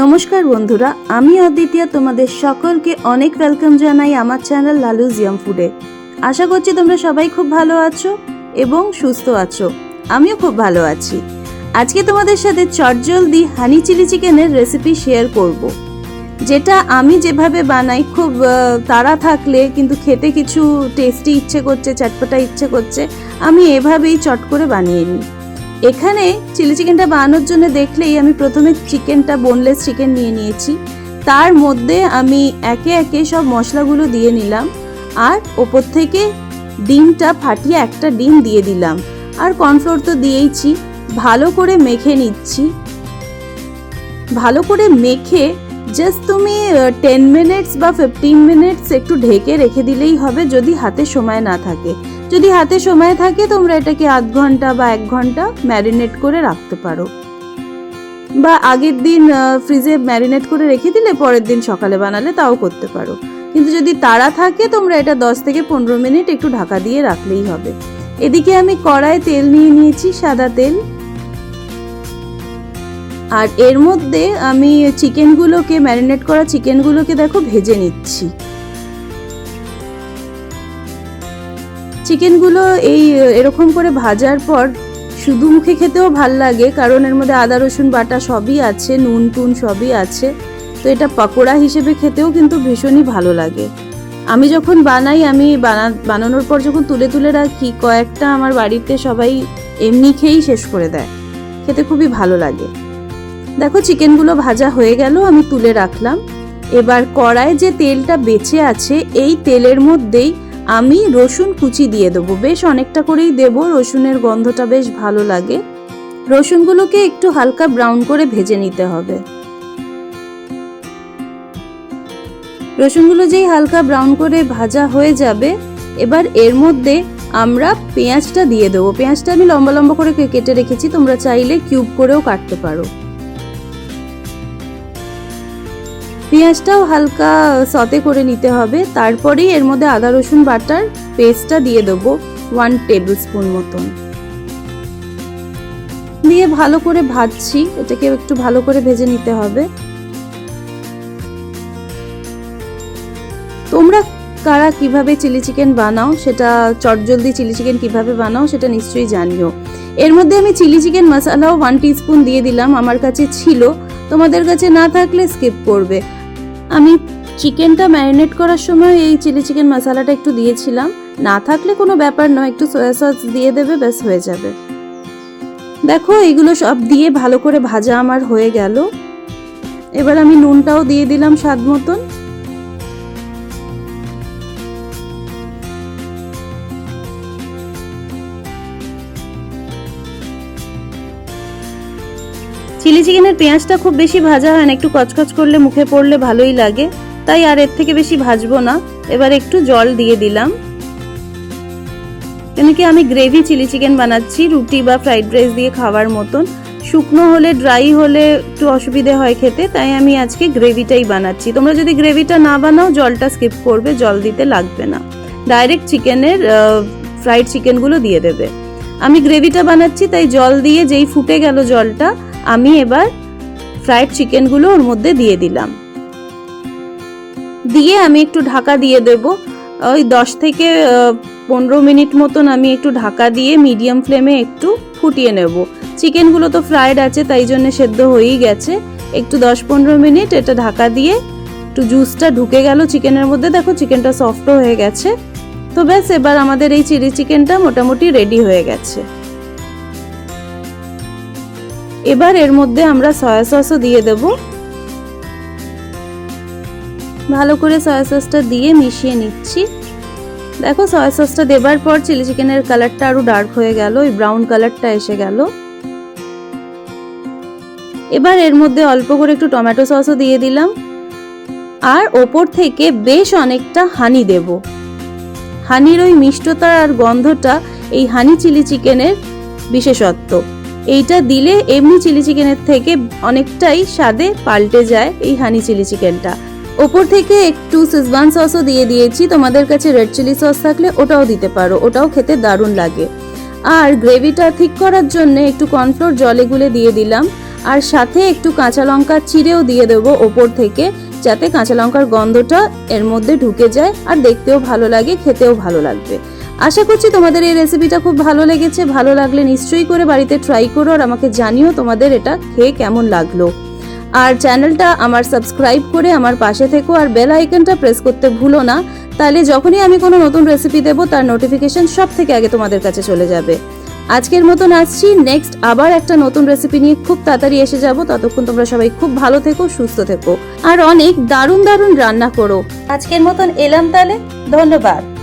নমস্কার বন্ধুরা, আমি অদ্বিতীয়া তোমাদের সকলকে অনেক ওয়েলকাম জানাই আমার চ্যানেল লালুজ ইয়াম ফুডে। আশা করছি তোমরা সবাই খুব ভালো আছো এবং সুস্থ আছো। আমিও খুব ভালো আছি। আজকে তোমাদের সাথে চটজলদি হানি চিলি চিকেনের রেসিপি শেয়ার করব, যেটা আমি যেভাবে বানাই। খুব তাড়া থাকলে কিন্তু খেতে কিছু টেস্টি ইচ্ছে করছে, চটপটা ইচ্ছে করছে, আমি এভাবেই চট করে বানিয়ে নিই। এখানে চিলি চিকেনটা বানানোর জন্য দেখলেই আমি প্রথমে চিকেনটা বোনলেস চিকেন নিয়ে নিয়েছি। তার মধ্যে আমি একে একে সব মশলাগুলো দিয়ে নিলাম, আর ওপর থেকে ডিমটা ফাটিয়ে একটা ডিম দিয়ে দিলাম, আর কর্নফ্লোর তো দিয়েইছি। ভালো করে মেখে নিচ্ছি। ভালো করে মেখে জাস্ট তুমি 10 মিনিটস বা 15 মিনিটস একটু ঢেকে রেখে দিলেই হবে, যদি হাতে সময় না থাকে। যদি হাতে সময় থাকে তোমরা এটাকে আধ ঘন্টা বা 1 ঘন্টা ম্যারিনেট করে রাখতে পারো, বা আগের দিন ফ্রিজে ম্যারিনেট করে রেখে দিলে পরের দিন সকালে বানালে তাও করতে পারো। কিন্তু যদি তাড়া থাকে তোমরা এটা 10 থেকে 15 মিনিট একটু ঢাকা দিয়ে রাখলেই হবে। এদিকে আমি কড়াই তেল নিয়ে নিয়েছি, সাদা তেল, আর এর মধ্যে আমি চিকেনগুলোকে, ম্যারিনেট করা চিকেনগুলোকে দেখো ভেজে নিচ্ছি। চিকেনগুলো এরকম করে ভাজার পর শুধু মুখে খেতেও ভাল লাগে, কারণ এর মধ্যে আদা রসুন বাটা সবই আছে, নুন টুন সবই আছে। তো এটা পকোড়া হিসেবে খেতেও কিন্তু ভীষণই ভালো লাগে। আমি যখন বানাই, আমি বানানোর পর যখন তুলে তুলে রাখি, কয়েকটা আমার বাড়িতে সবাই এমনি খেয়েই শেষ করে দেয়। খেতে খুবই ভালো লাগে। দেখো চিকেনগুলো ভাজা হয়ে গেল, আমি তুলে রাখলাম। এবার কড়াইয়ে যে তেলটা বেঁচে আছে, এই তেলের মধ্যেই আমি রসুন কুচি দিয়ে দেবো। বেশ অনেকটা করেই দেবো, রসুনের গন্ধটা বেশ ভালো লাগে। রসুনগুলোকে একটু হালকা ব্রাউন করে ভেজে নিতে হবে। রসুনগুলো যেই হালকা ব্রাউন করে ভাজা হয়ে যাবে, এবার এর মধ্যে আমরা পেঁয়াজটা দিয়ে দেবো। পেঁয়াজটা আমি লম্বা লম্বা করে কেটে রেখেছি, তোমরা চাইলে কিউব করেও কাটতে পারো। পেঁয়াজটাও হালকা সতে করে নিতে হবে। তারপরেই এর মধ্যে আদা রসুন বাটার পেস্টটা দিয়ে দেবো 1 টেবিল স্পুন মতন, দিয়ে ভালো করে ভাজছি। এটাকে একটু ভালো করে ভেজে নিতে হবে। তোমরা কারা কিভাবে চিলি চিকেন বানাও, সেটা চটজলদি চিলি চিকেন কিভাবে বানাও সেটা নিশ্চয়ই জানিও। এর মধ্যে আমি চিলি চিকেন মশলাও 1 টিস্পুন দিয়ে দিলাম, আমার কাছে ছিল। তোমাদের কাছে না থাকলে স্কিপ করবে। আমি চিকেনটা ম্যারিনেট করার সময় এই চিলি চিকেন মশলাটা একটু দিয়েছিলাম, না থাকলে কোনো ব্যাপার নয়, একটু সয়া সস দিয়ে দেবে, ব্যাস হয়ে যাবে। দেখো এগুলো সব দিয়ে ভালো করে ভাজা আমার হয়ে গেল। এবার আমি নুনটাও দিয়ে দিলাম স্বাদ মতন। চিলি চিকেনের পেঁয়াজটা খুব বেশি ভাজা হয় না, একটু কচকচ করলে মুখে পড়লে ভালোই লাগে, তাই আর এর থেকে বেশি ভাজবো না। এবার একটু জল দিয়ে দিলাম, কেন কি আমি গ্রেভি চিলি চিকেন বানাচ্ছি, রুটি বা ফ্রাইড রাইস দিয়ে খাওয়ার মতন। শুকনো হলে, ড্রাই হলে একটু অসুবিধে হয় খেতে, তাই আমি আজকে গ্রেভিটাই বানাচ্ছি। তোমরা যদি গ্রেভিটা না বানাও জলটা স্কিপ করবে, জল দিতে লাগবে না, ডাইরেক্ট চিকেনের ফ্রাইড চিকেনগুলো দিয়ে দেবে। আমি গ্রেভিটা বানাচ্ছি, তাই জল দিয়ে যেই ফুটে গেল জলটা, আমি এবার ফ্রাইড চিকেনগুলো ওর মধ্যে দিয়ে দিলাম। দিয়ে আমি একটু ঢাকা দিয়ে দেব। ওই 10 থেকে 15 মিনিট মতন আমি একটু ঢাকা দিয়ে মিডিয়াম ফ্লেমে একটু ফুটিয়ে নেব। চিকেনগুলো তো ফ্রাইড আছে, তাই জন্য সেদ্ধ হয়েই গেছে। একটু 10-15 মিনিট এটা ঢাকা দিয়ে একটু জুসটা ঢুকে গেল চিকেনের মধ্যে। দেখো চিকেনটা সফটও হয়ে গেছে। তো ব্যাস, এবার আমাদের এই চিলি চিকেনটা মোটামুটি রেডি হয়ে গেছে। এবার এর মধ্যে আমরা সয়া সসও দিয়ে দেব। ভালো করে সয়া সসটা দিয়ে মিশিয়ে নিচ্ছি। দেখো সয়া সসটা দেবার পর চিলি চিকেনের কালারটা আরো ডার্ক হয়ে গেল, ওই ব্রাউন কালারটা এসে গেল। এবার এর মধ্যে অল্প করে একটু টমেটো সসও দিয়ে দিলাম, আর ওপর থেকে বেশ অনেকটা হানি দেব। হানির ওই মিষ্টতা আর গন্ধটা এই হানি চিলি চিকেনের বিশেষত্ব। এইটা দিলে এমনি চিলি চিকেনের থেকে অনেকটাই স্বাদে পাল্টে যায় এই হানি চিলি চিকেনটা। ওপর থেকে একটু শেজওয়ান সসও দিয়ে দিয়েছি, তোমাদের কাছে রেড চিলি সস থাকলে ওটাও দিতে পারো, ওটাও খেতে দারুণ লাগে। আর গ্রেভিটা ঠিক করার জন্য একটু কর্নফ্লোর জলে গুলে দিয়ে দিলাম, আর সাথে একটু কাঁচা লঙ্কা চিড়েও দিয়ে দেবো ওপর থেকে, যাতে কাঁচা লঙ্কার গন্ধটা এর মধ্যে ঢুকে যায় আর দেখতেও ভালো লাগে, খেতেও ভালো লাগবে। আশা করছি তোমাদের এই রেসিপিটা খুব ভালো লেগেছে। ভালো লাগলে নিশ্চয়ই করে বাড়িতে ট্রাই করো আর আমাকে জানিও তোমাদের এটা খেয়ে কেমন লাগলো। আর চ্যানেলটা আমার সাবস্ক্রাইব করে আমার পাশে থেকো আর বেল আইকনটা প্রেস করতে ভুলো না, তাহলে যখনই আমি কোনো নতুন রেসিপি দেবো তার নোটিফিকেশন সব থেকে আগে তোমাদের কাছে চলে যাবে। আজকের মতন আসছি, নেক্সট আবার একটা নতুন রেসিপি নিয়ে খুব তাড়াতাড়ি এসে যাব। ততক্ষণ তোমরা সবাই খুব ভালো থেকো, সুস্থ থেকো আর অনেক দারুণ দারুণ রান্না করো। আজকের মতন এলাম তাহলে, ধন্যবাদ।